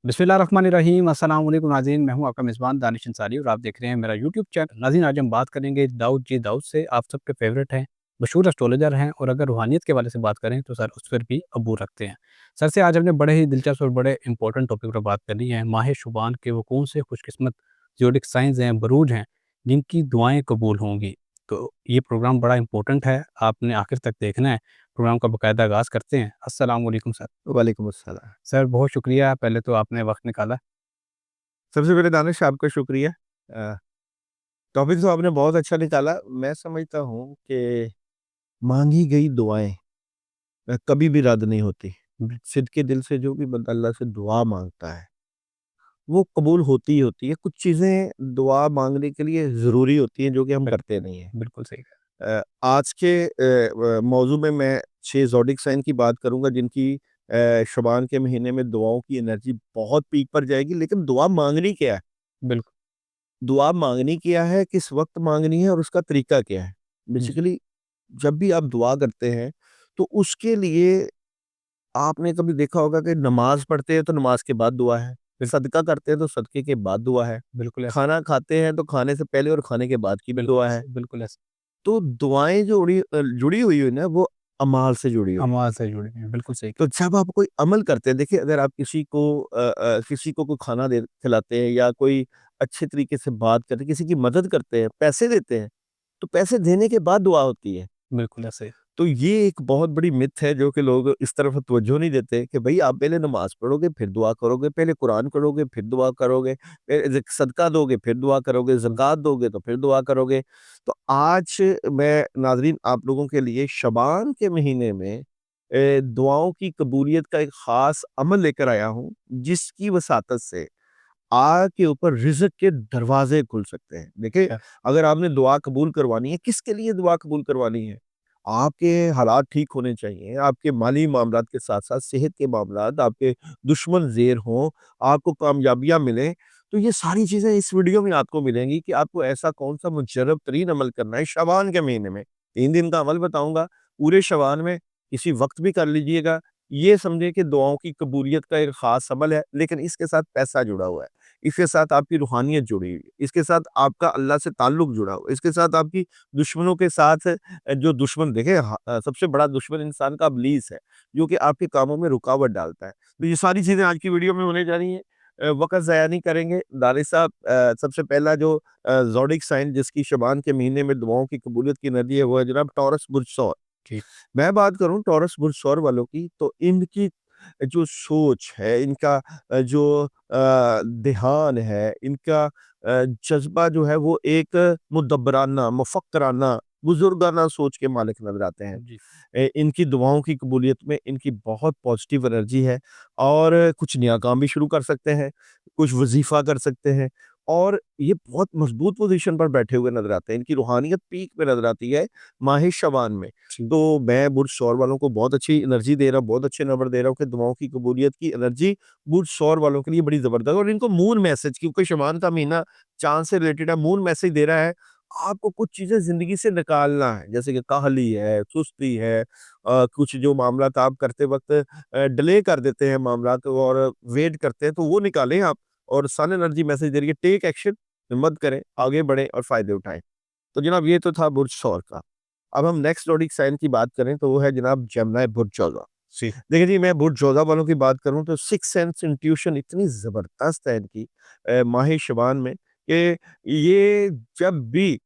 बिस्मिल्लाहिर्रहमानिर्रहीम अस्सलाम वालेकुम नाज़रीन, मैं हूँ आपका मेज़बान दानिश अंसारी और आप देख रहे हैं मेरा यूट्यूब चैनल। नाज़रीन, आज हम बात करेंगे दाऊद जी दाऊद से। आप सबके फ़ेवरेट हैं, मशहूर एस्ट्रोलॉजर हैं और अगर रूहानियत के हवाले से बात करें तो सर उस पर भी अबूर रखते हैं। सर से आज हमने बड़े ही दिलचस्प और बड़े इंपॉर्टेंट टॉपिक पर बात करनी है। माह शुबान के वो कौन से खुशकिस्मत ज़ोडिक साइंस हैं, बुरूज हैं, जिनकी दुआएँ कबूल होंगी। तो ये प्रोग्राम बड़ा इंपॉर्टेंट है, आपने आखिर तक देखना है। प्रोग्राम का बाकायदा आगाज़ करते हैं। अस्सलाम वालेकुम सर। वालेकुम अस्सलाम। सर बहुत शुक्रिया, पहले तो आपने वक़्त निकाला। सबसे पहले दानिश आपका शुक्रिया। अ, टॉपिक तो आपने बहुत अच्छा निकाला। मैं समझता हूँ कि माँगी गई दुआएँ कभी भी रद्द नहीं होती। सिदके दिल से जो भी बंदा अल्लाह से दुआ माँगता है, वो कबूल होती ही होती है। कुछ चीज़ें दुआ माँगने के लिए ज़रूरी होती हैं जो कि हम बिल करते नहीं हैं। बिल्कुल सही कहा। आज के मौज़ू में मैं 6 ज़ोडिक साइन की बात करूँगा जिनकी शबान के महीने में दुआओं की एनर्जी बहुत पीक पर जाएगी। लेकिन दुआ माँगनी क्या है? बिल्कुल। दुआ माँगनी क्या है, किस वक़्त माँगनी है और उसका तरीका क्या है? जी। बेसिकली जब भी आप दुआ करते हैं, तो उसके लिए आपने कभी देखा होगा कि नमाज़ पढ़ते हैं तो नमाज़ के बाद दुआ है, बिल सदका करते हैं तो सदके के बाद दुआ है, बिल्कुल ऐसा। खाना खाते हैं तो खाने से पहले और खाने के बाद की भी बिल्कुल दुआ है। ऐसा, बिल्कुल ऐसा। तो दुआएँ जो जुड़ी हुई है ना, वो अमाल से जुड़ी हुई है। अमाल से जुड़े हैं, बिल्कुल सही तो कहा। जब आप कोई अमल करते हैं, देखिए अगर आप किसी को कोई खाना दे खिलाते हैं या कोई अच्छे तरीके से बात करते हैं, किसी की मदद करते हैं, पैसे देते हैं, तो पैसे देने के बाद दुआ होती है। बिल्कुल ऐसे ही। तो ये एक बहुत बड़ी मिथ है जो कि लोग इस तरफ तवज्जो नहीं देते कि भई आप पहले नमाज़ पढ़ोगे, फिर दुआ करोगे, पहले कुरान पढ़ोगे, फिर दुआ करोगे, सदका दोगे, फिर दुआ करोगे, ज़कात दोगे तो फिर दुआ करोगे। तो आज मैं नाज़रीन आप लोगों के लिए शबान के महीने में दुआओं की कबूलियत का एक ख़ास अमल लेकर आया हूँ, जिसकी वसातत से आपके ऊपर रिज़्क के दरवाज़े खुल सकते हैं। देखिए, क्या? अगर आपने दुआ कबूल करवानी है, किसके लिए दुआ कबूल करवानी है? आपके हालात ठीक होने चाहिए, आपके माली मामलात के साथ-साथ सेहत के मामलात, आपके दुश्मन ज़ेर हों, आपको कामयाबियाँ मिलें, तो ये सारी चीज़ें इस वीडियो में आपको मिलेंगी कि आपको ऐसा कौन-सा मुजर्रब तरीन अमल करना है शबान के महीने में। 3 दिन का अमल बताऊँगा, पूरे शबान में किसी वक़्त भी कर लीजिएगा। ये समझिए कि दुआओं की कबूलियत का एक ख़ास अमल है, लेकिन इसके साथ पैसा जुड़ा हुआ है। इसके साथ आपकी रूहानियत जुड़ी हुई है, इसके साथ आपका अल्लाह से ताल्लुक जुड़ा हुआ है, इसके साथ आपकी दुश्मनों के साथ जो दुश्मन देखें सबसे बड़ा दुश्मन इंसान का इब्लीस है, जो कि आपके कामों में रुकावट डालता है। तो ये सारी चीज़ें आज की वीडियो में होने जा रही हैं। वक़्त ज़ाया नहीं करेंगे। दानिश साहब सबसे पहला जो ज़ोडिक साइन जिसकी शबान के महीने में दुआओं की कबूलियत की नदी है, वो है जनाब टॉरस बुर्ज सौर। जी। मैं बात करूँ टॉरस बुर्ज सौर वालों की, तो इनकी जो सोच है, इनका ध्यान है, इनका जज़्बा जो है वो एक मुदब्बराना, मुफ़क्किराना, बुज़ुर्गाना सोच के मालिक नज़र आते हैं। जी। इनकी दुआओं की कबूलियत में इनकी बहुत पॉज़िटिव एनर्जी है और कुछ नया काम भी शुरू कर सकते हैं, कुछ वज़ीफ़ा कर सकते हैं और ये बहुत मज़बूत पोज़ीशन पर बैठे हुए नज़र आते हैं। इनकी रूहानियत पीक पे नज़र आती है माह शबान में। जी। तो मैं बुर्ज सौर वालों को बहुत अच्छी एनर्जी दे रहा हूँ, बहुत अच्छे नंबर दे रहा हूँ कि दुआओं की कबूलियत की एनर्जी बुर्ज सौर वालों के लिए बड़ी ज़बरदस्त है और इनको मून मैसेज क्योंकि शबान का महीना चाँद से रिलेटेड है, मून मैसेज दे रहा है, आपको कुछ चीज़ें ज़िंदगी से निकालना है, जैसे कि काहली है, सुस्ती है कुछ जो मामलात आप करते वक़्त डिले कर देते हैं मामलात और वेट करते हैं, तो वो निकालें आप और सन एनर्जी मैसेज दे रही है, टेक एक्शन, हिम्मत करें, आगे बढ़ें और फ़ायदे उठाएँ। तो जनाब ये तो था बुर्ज सौर का। अब हम नेक्स्ट ज़ोडिक साइन की बात करें तो वो है जनाब जेमिनी बुर्ज जोज़ा। जी। देखिए जी, मैं बुर्ज जोज़ा वालों की बात करूँ तो सिक्स्थ सेंस इंट्यूशन इतनी ज़बरदस्त है इनकी माह शबान में कि ये जब भी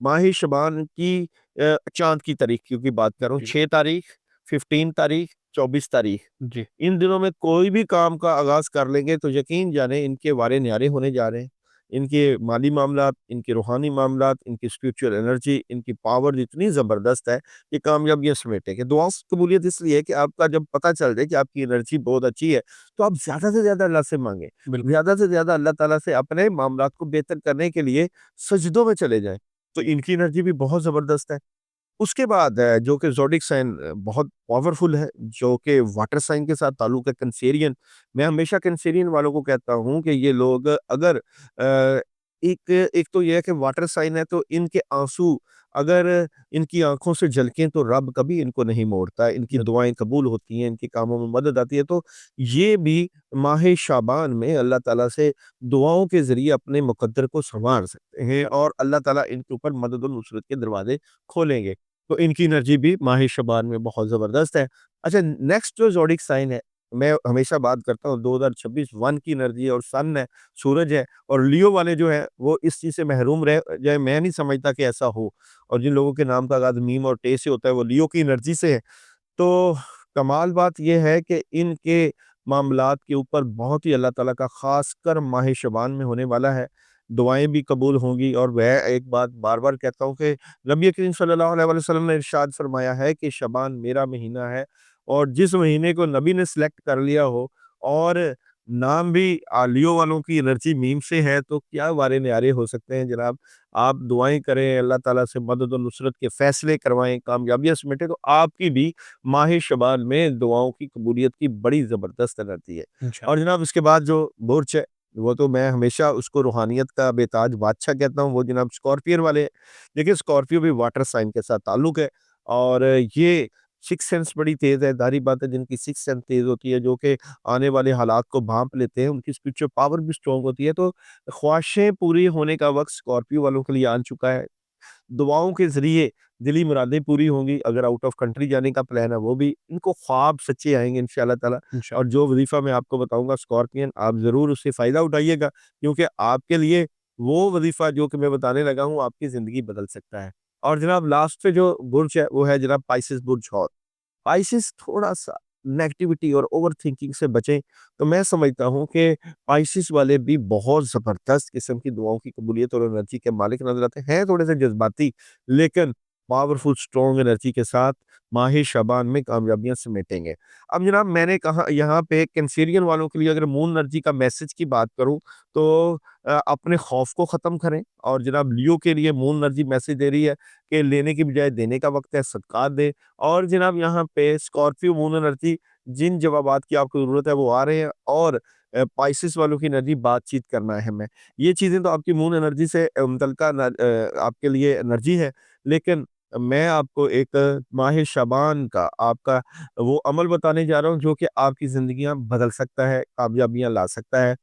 माह शबान की चाँद की तारीख की बात करूँ जी। 6 तारीख, 15 तारीख, 24 तारीख, जी। इन दिनों में कोई भी काम का आगाज़ कर लेंगे तो यकीन जानें इनके वारे न्यारे होने जा रहे हैं। इनके माली मामलात, इनके रूहानी मामलात, इनकी स्पिरिचुअल एनर्जी, इनकी पावर इतनी ज़बरदस्त है कि कामयाबियाँ समेटेंगे। दुआओं की कबूलियत इसलिए है कि आपका जब पता चल जाए कि आपकी एनर्जी बहुत अच्छी है, तो आप ज़्यादा से ज़्यादा अल्लाह से माँगे। बिल्कुल। ज़्यादा से ज़्यादा अल्लाह ताला से अपने मामलात को बेहतर करने के लिए सजदों में चले जाएँ। तो इनकी एनर्जी भी बहुत ज़बरदस्त है। उसके बाद जो कि ज़ोडिक साइन बहुत पावरफुल है, जो कि वाटर साइन के साथ ताल्लुक है कैंसेरियन। मैं हमेशा कैंसेरियन वालों को कहता हूँ कि ये लोग अगर एक एक तो ये है कि वाटर साइन है, तो इनके आँसू अगर इनकी आँखों से झलकें तो रब कभी इनको नहीं मोड़ता, इनकी बिल्कुल। दुआएँ कबूल होती हैं, इनके कामों में मदद आती है। तो ये भी माह शाबान में अल्लाह ताला से दुआओं के ज़रिए अपने मुकद्दर को सँवार सकते हैं और अल्लाह ताला इनके ऊपर मदद और नुसरत के दरवाज़े खोलेंगे। तो इनकी एनर्जी भी माह शाबान में बहुत ज़बरदस्त है। अच्छा, नेक्स्ट जो ज़ोडिक साइन है, मैं हमेशा बात करता हूँ 2026 वन की एनर्जी है और सन है, सूरज है, और लियो वाले जो हैं वो इस चीज़ से महरूम रह जाए, मैं नहीं समझता कि ऐसा हो। और जिन लोगों के नाम का आगाज़ मीम और टे से होता है वो लियो की एनर्जी से है। तो कमाल बात ये है कि इनके मामलात के ऊपर बहुत ही अल्लाह ताला का ख़ासकर माह शबान में होने वाला है। दुआएँ भी कबूल होंगी, और वह एक बात बार-बार कहता हूँ कि नबी करीम सल्लल्लाहु अलैहि वसल्लम ने इरशाद फरमाया है कि शबान मेरा महीना है, और जिस महीने को नबी ने सेलेक्ट कर लिया हो और नाम भी लियो वालों की एनर्जी मीम से है, तो क्या वारे न्यारे हो सकते हैं जनाब। आप दुआएँ करें, अल्लाह ताला से मदद और नुसरत के फ़ैसले करवाएँ, कामयाबियाँ समेटें, तो आपकी भी माह शबान में दुआओं की कबूलियत की बड़ी ज़बरदस्त एनर्जी है। और इंशाल्लाह। जनाब इसके बाद जो बुर्ज है, वो तो मैं हमेशा उसको रूहानियत का बेताज बादशाह कहता हूँ, वो जनाब स्कॉर्पियन वाले हैं। देखिए, स्कॉर्पियो भी वाटर साइन के साथ ताल्लुक है, और ये सिक्स्थ सेंस बड़ी तेज़ है, ज़ाहिर बात है जिनकी सिक्स्थ सेंस तेज़ होती है, जो कि आने वाले हालात को भाँप लेते हैं, उनकी स्पिरिचुअल पावर भी स्ट्रॉन्ग होती है। तो ख्वाहिशें पूरी होने का वक़्त स्कॉर्पियो वालों के लिए आ चुका है। दुआओं के ज़रिए दिली मुरादें पूरी होंगी, अगर आउट ऑफ कंट्री जाने का प्लान है वो भी, इनको ख्वाब सच्चे आएँगे इंशाअल्लाह ताला। और इंशाल्लाह। जो वज़ीफ़ा मैं आपको बताऊँगा स्कॉर्पियन, आप ज़रूर उससे फ़ायदा उठाइएगा, क्योंकि आपके लिए वो वज़ीफ़ा जो कि मैं बताने लगा हूँ, आपकी ज़िंदगी बदल सकता है। और जनाब लास्ट पे जो बुर्ज है, वो है जनाब पाइसेस बुर्ज हौत। स्पाइसेस थोड़ा-सा नेगेटिविटी और ओवरथिंकिंग से बचें, तो मैं समझता हूँ कि स्पाइसेस वाले भी बहुत ज़बरदस्त किस्म की दुआओं की कबूलियत और एनर्जी के मालिक नज़र आते हैं। थोड़े-से जज़्बाती, लेकिन पावरफुल स्ट्रॉन्ग एनर्जी के साथ माह शबान में कामयाबियाँ समेटेंगे। अब जनाब मैंने कहा यहाँ पे कैंसेरियन वालों के लिए अगर मून एनर्जी का मैसेज की बात करूँ, तो अपने खौफ को ख़त्म करें, और जनाब लियो के लिए मून एनर्जी मैसेज दे रही है कि लेने की बजाय देने का वक़्त है, सदक़ात दें। और जनाब यहाँ पे स्कॉर्पियो मून एनर्जी, जिन जवाबात की आपको ज़रूरत है वो आ रहे हैं, और पाइसेस वालों की एनर्जी बातचीत करना अहम है। ये चीज़ें तो आपकी मून एनर्जी से मुतल्लिका आपके लिए एनर्जी है, लेकिन मैं आपको एक माह शबान का आपका वो अमल बताने जा रहा हूँ जो कि आपकी ज़िंदगियाँ बदल सकता है, कामयाबियाँ ला सकता है।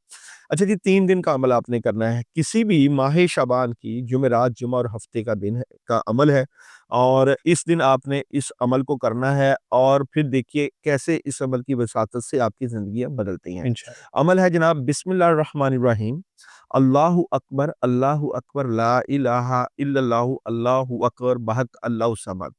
अच्छा जी, 3 दिन का अमल आपने करना है। किसी भी माह शाबान की जुमेरात, जुमा और हफ्ते का दिन है का अमल है, और इस दिन आपने इस अमल को करना है, और फिर देखिए कैसे इस अमल की वसातत से आपकी ज़िंदगियाँ बदलती हैं। इंशाल्लाह। अमल है जनाब बिस्मिल्लाहिर्रहमानिर्रहीम, अल्लाहु अकबर, ला इलाहा इल्लल्लाहु, अल्लाहु अकबर, बहक अल्लाहु समद।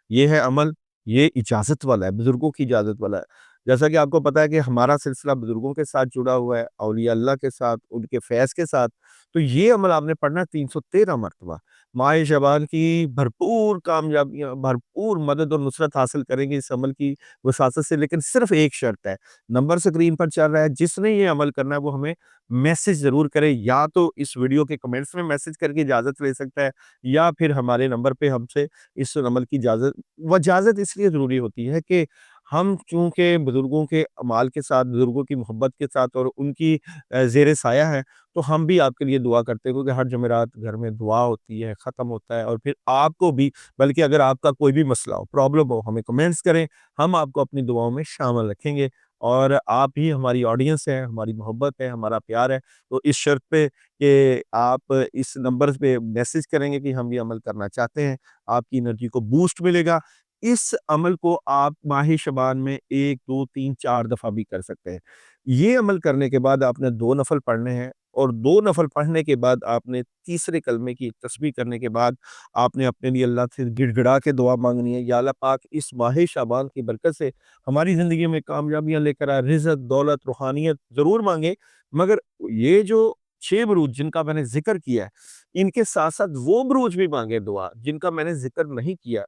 ये है अमल, ये इजाज़त वाला है, बुज़ुर्गों की इजाज़त वाला है। जैसा कि आपको पता है कि हमारा सिलसिला बुज़ुर्गों के साथ जुड़ा हुआ है, औलिया अल्लाह के साथ, उनके फैज़ के साथ। तो ये अमल आपने पढ़ना है 313 मरतबा। माह शबान की भरपूर कामयाबियाँ, भरपूर मदद और नुसरत हासिल करेंगे इस अमल की वसासत से, लेकिन सिर्फ़ एक शर्त है, नंबर स्क्रीन पर चल रहा है, जिसने ये अमल करना है वो हमें मैसेज ज़रूर करे, या तो इस वीडियो के कमेंट्स में मैसेज करके इजाज़त ले सकता है, या फिर हमारे नंबर पे हमसे इस अमल की इजाज़त, वो इजाज़त इसलिए ज़रूरी होती है कि हम चूँकि बुज़ुर्गों के अमाल के साथ, बुज़ुर्गों की मोहब्बत के साथ और उनकी ज़ेर साया हैं, तो हम भी आपके लिए दुआ करते हैं, क्योंकि हर जुमेरात घर में दुआ होती है, ख़त्म होता है, और फिर आपको भी, बल्कि अगर आपका कोई भी मसला हो, प्रॉब्लम हो, हमें कमेंट्स करें, हम आपको अपनी दुआओं में शामिल रखेंगे, और आप ही हमारी ऑडियंस है, हमारी मोहब्बत है, हमारा प्यार है। तो इस शर्त पे कि आप इस नंबर पे मैसेज करेंगे कि हम ये अमल करना चाहते हैं, आपकी एनर्जी को बूस्ट मिलेगा। इस अमल को आप माह शबान में 1, 2, 3, 4 दफ़ा भी कर सकते हैं। ये अमल करने के बाद आपने 2 नफ़ल पढ़ने हैं, और 2 नफ़ल पढ़ने के बाद आपने तीसरे कलमे की तस्बीह करने के बाद आपने अपने लिए अल्लाह से गिड़गिड़ा के दुआ माँगनी है, या अल्लाह पाक इस माह शाबान की बरकत से हमारी ज़िंदगी में कामयाबियाँ लेकर आ, रिज़्क़, दौलत, रूहानियत ज़रूर माँगे, मगर ये जो 6 बुरूज जिनका मैंने ज़िक्र किया है, इनके साथ-साथ वो बुरूज भी माँगे दुआ, जिनका मैंने ज़िक्र नहीं किया।